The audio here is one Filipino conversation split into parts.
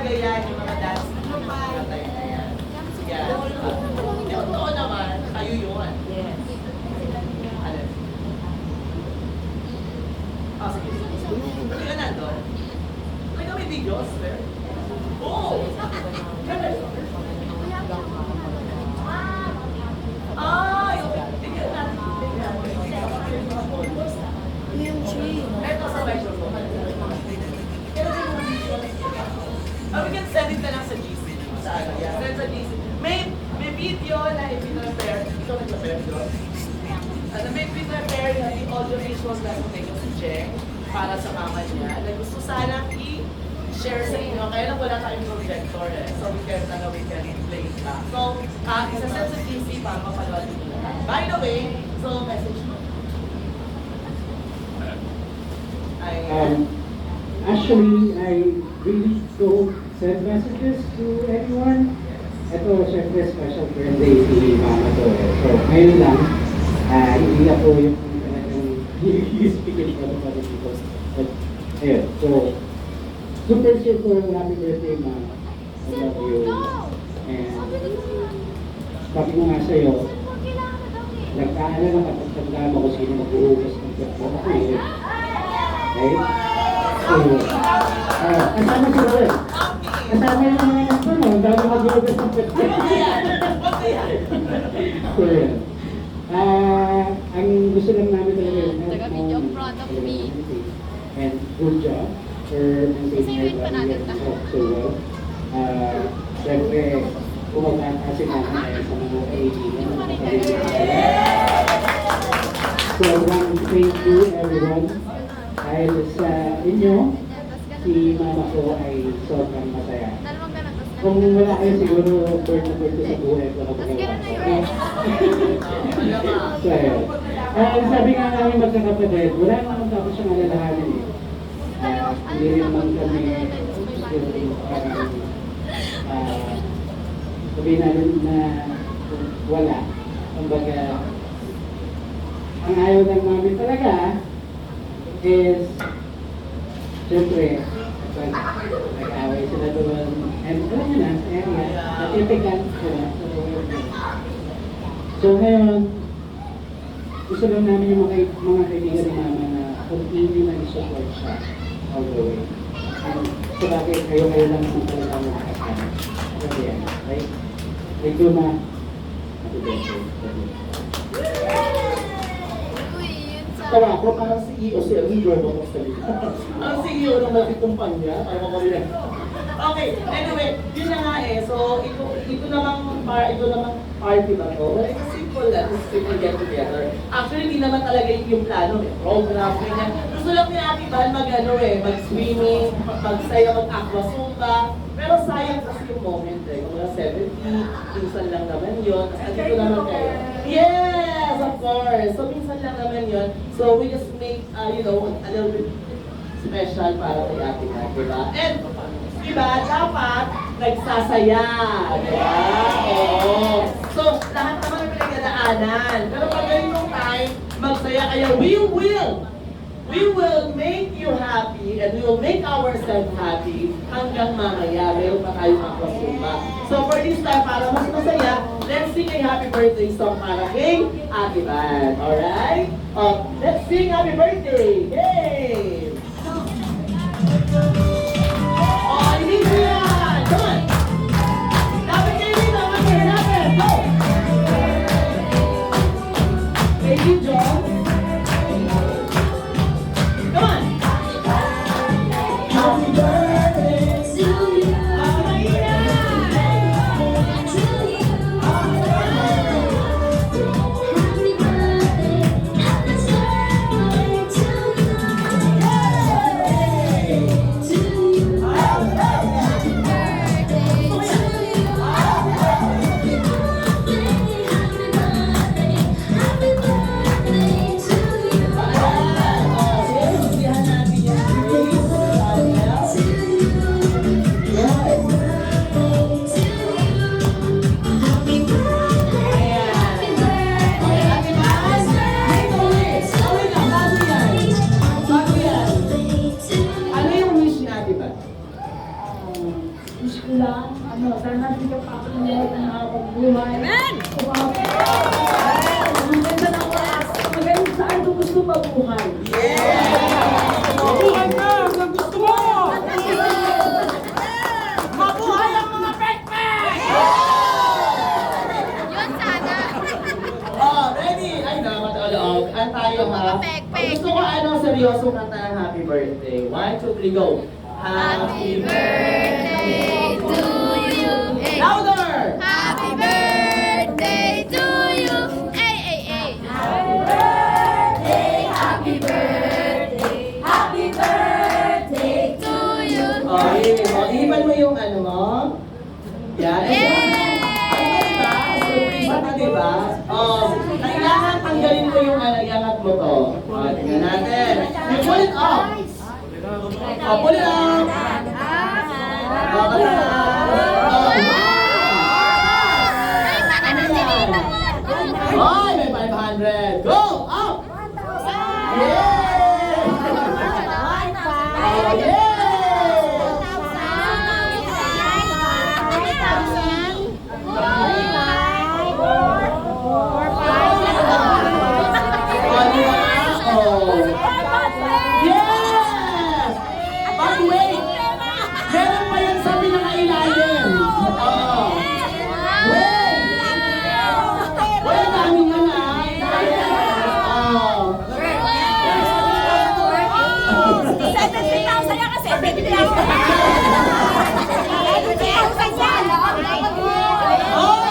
talaga yan, yung mga dance yung mga time na yan. Yan. Yung totoo naman, kayo yun. Yes. Ano? Ah, sige. Hindi ka nando? Talaga may videos, sir? Oo! Ah, yung tingnan natin. Ito sa microphone. We can send it na lang sa GC. Sa ano, yeah. Send sa GC. May video na ipinapare. Ito nag-prepare doon. May prepare na yung audio visuals na ito si Cheng para sa mama niya. Na gusto sana i-share sa inyo. Kaya lang wala tayong projector eh. So we can play it back. So, isa-send sa GC para mapanood nyo na. By the way, so message mo. Actually, I really don't send messages to anyone. Ito, syempre, special birthday si Mama to. So, ngayon lang, hindi na po yung speaking for the other people. But, ayun. So, super happy birthday, Mama. I love you. And, sabi ko nga sa'yo, nagkaalam na kapag tanda mo kung sino mag-uugas ng birthday mo. Okay? So, kasama si Roel. Kasama yung mga anak ko, no? Ang dami mag-uugas ng birthday. So, yun. Ang gusto lang namin talaga yun. Taga-video in front of me. And good job for maintaining your family so well. Siyempre, kumagkakasi namin sa mga kaibigan. So, I want to thank you everyone. Dahil sa inyo, si Mama ko ay sobrang masaya. Kung wala kayo siguro, bird na bird sa buhay ko na pagkakas. So, ayun. Sabi nga namin magkakapatid, wala naman tapos siyang alalahanin eh. Hindi rin naman kami sabihin namin na wala. Kumbaga, ang ayaw ng mami talaga is, siyempre, nag-away sila doon. And alam nyo na, sa area, natitigan sila. So ngayon, gusto lang namin yung mga kaibigan ni Mama na continue na i-support siya all the way. And so bakit kayo lang ang talagang makakasama. So yan, right? Thank you, Ma. Happy birthday. Tawa ko, parang CEO si Amigo mo magsalita. Ang CEO ng mga kumpanya, para makamila. Okay, anyway, yun na nga eh. So, ito namang party ba to? Well, it's simple lang. It's simple get together. Actually, hindi naman talaga yung plano. May program, ganyan. Gusto lang ni Ate Val mag-swimming, mag-saya, mag-aqua zumba. Pero sayang kasi yung moment eh. Kung mga 70, minsan lang naman yun. Tapos andito naman kayo. Yes, of course. So, minsan lang naman yun. So, we just make, a little bit special para kay Ate Val, diba? And, diba, dapat nagsasaya. Diba? Oo. So, lahat naman may pinagdadaanan. Pero pag ganitong time, magsaya kaya we will make you happy and we will make ourselves happy hanggang mamaya. Meron pa tayong makasumba. So, for this time, para mas masaya, let's sing a happy birthday song para kay Ate Val. Alright? Let's sing happy birthday! Yay! Baby John. Come on. Happy birthday to you. pagpapamunod ng habang buhay. Amen! Ang ganda ng oras. Magaling saan kung gusto mabuhay. Mabuhay ka! Hanggang gusto mo! Mabuhay ang mga pekpek! Yun sana. Oh, ready? Ay, namatulog. Ang tayo ha? Pekpek. Gusto ko seryoso kanta ng happy birthday. 1, 2, 3, go! Happy birthday to you. Hey. Louder! Happy birthday to you. Hey, hey, hey. Happy birthday. Happy birthday to you. Oh, ihipan mo yung ano mo. Yan. Yay! Diba? Surprise ka, diba? Oh, kailangan tanggalin mo yung iangat mo to. Oh, tingnan natin. You pull it up. Oh, pull it up. Oh, kata na. Oh, wow. Ay, may 500. Go! Up! Yay! Oh, yay! Oh, di ba? Oh. Yes! But wait! Meron pa yan sa pinakailalim. Oh. Wait! Wait, dami nga na. Oh. 70,000 yan kasi. 70,000 yan. Oh!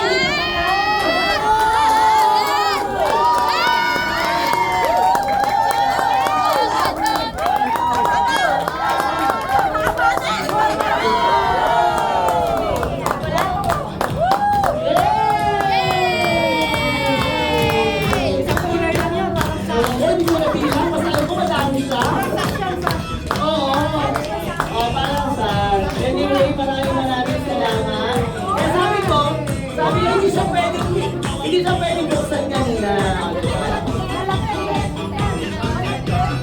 Hindi ko na bilang, basta alam ko madami siya. Oo. Oh, parang sa... Anyway, maraming salamat. Kaya sabi hindi siya pwedeng buksan kanina.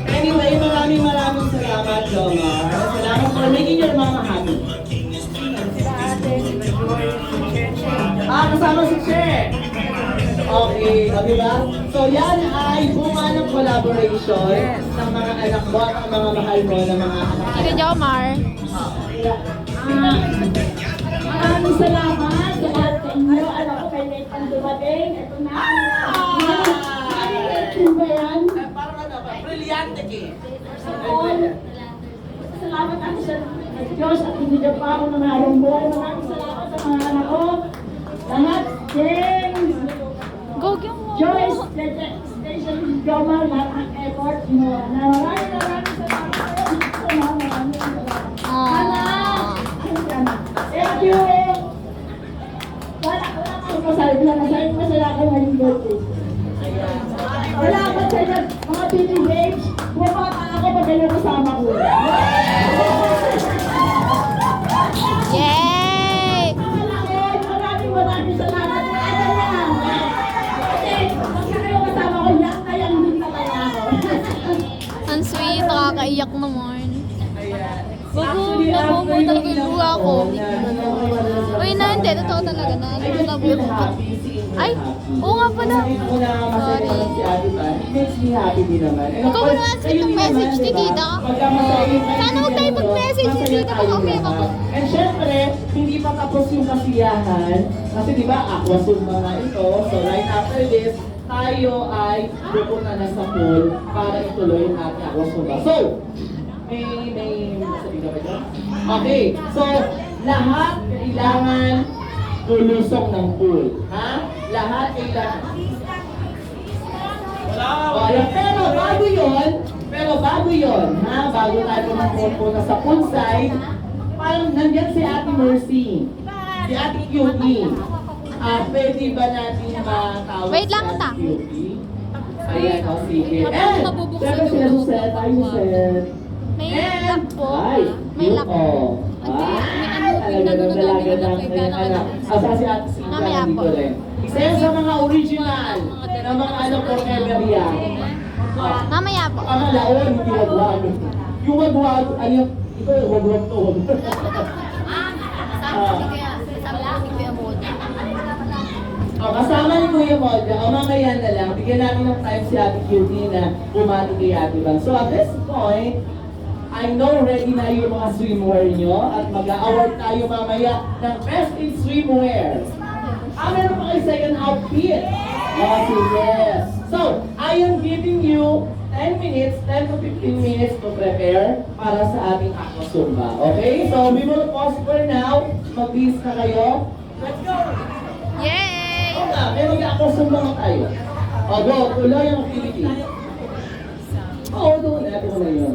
Anyway, maraming salamat, Jomar. Salamat for making your mama happy. Kasama si Che. Okay, diba? So yan ay bunga ng collaboration ng mga anak mo at ang mga mahal mo ng mga anak. Sige, Jomar. Maraming salamat sa lahat sa inyo. Alam ko may late pang dumating. Ito na. Ano ba yan? Parang ano ba? Brilyante ki. All. Salamat ako sa Diyos at hindi niyo pa ako nangalong buhay. Maraming salamat sa mga anak ko. Lahat, James, Go, Gyung. Joyce, Station, Jomar, lahat ng effort. Maraming salamat sa mga maraming salamat. Hana! Thank you! Wala akong masabi na masaya ko ngayong birthday. Salamat sa inyo, mga baby babes. Bumata ako pag kayo kasama ko. Yay! Maraming salamat. Ano yan? Kasi pag kayo kasama ko, yan na yan din talaga ako. Ang sweet, nakakaiyak naman. Bago, Actually, nabubo after talaga yung yung buha ko. ilang Uy, na, hindi. Totoo talaga na. I just Nabubo feel ko. happy seeing her Ay, happy. oo nga pala. Kasi ko na masaya Sorry. pala si Ate Pan. It makes me happy din naman. And of Ikaw course, naman, kayo itong din message naman, ni diba? Tita. Pagka masaya yung Sana huwag tayo mag-message ni masaya Tita, tayo okay ako. lahat. And syempre, hindi pa tapos yung kasiyahan. Kasi di ba, aqua zumba na ito. So right after this, tayo ay pupunta na sa pool para ituloy ang ating aqua zumba. So, may sabi ka ba dyan? Okay, so lahat kailangan tulusong ng pool. Ha? Lahat kailangan. Oh, yeah. Pero bago yon, ha? Bago tayo pumunta sa poolside, parang nandyan si Ate Mercy, si Ate Cutie. Pwede ba natin matawag Wait lang, si Ate ta. Cutie? Ayan, o sige. Parang mabubuksan syempre yung sila buhok Suset, ko. ay Suset. May lock po. Ay, May lock. oh. May Talaga ano, ng dalaga may ng ano, kanyang anak. Asa si Ate Cynthia Mamaya nandito po. rin. Isa yan sa mga original na mga ano forever yan. Mamaya po. Ang laon, hindi wagwag. Yung wagwag, ay yung, ito yung wagwag to. Kasama ni Kuya Modja, mamaya na lang, bigyan natin ng time si Ate Cutie na bumati kay Ate Bang. So at this point, I know ready na yung mga swimwear nyo at mag-award tayo mamaya ng Best in Swimwear. Meron pa kayo second outfit. Yes. So, I am giving you 10 minutes, 10 to 15 minutes to prepare para sa ating Aqua Zumba. Okay? So, we will pause for now. Mag-bis na kayo. Let's go! Yay! Oo nga, may mag-Aqua Zumba na tayo. O, go. Tuloy ang activity. Oo, doon. Ito na yun.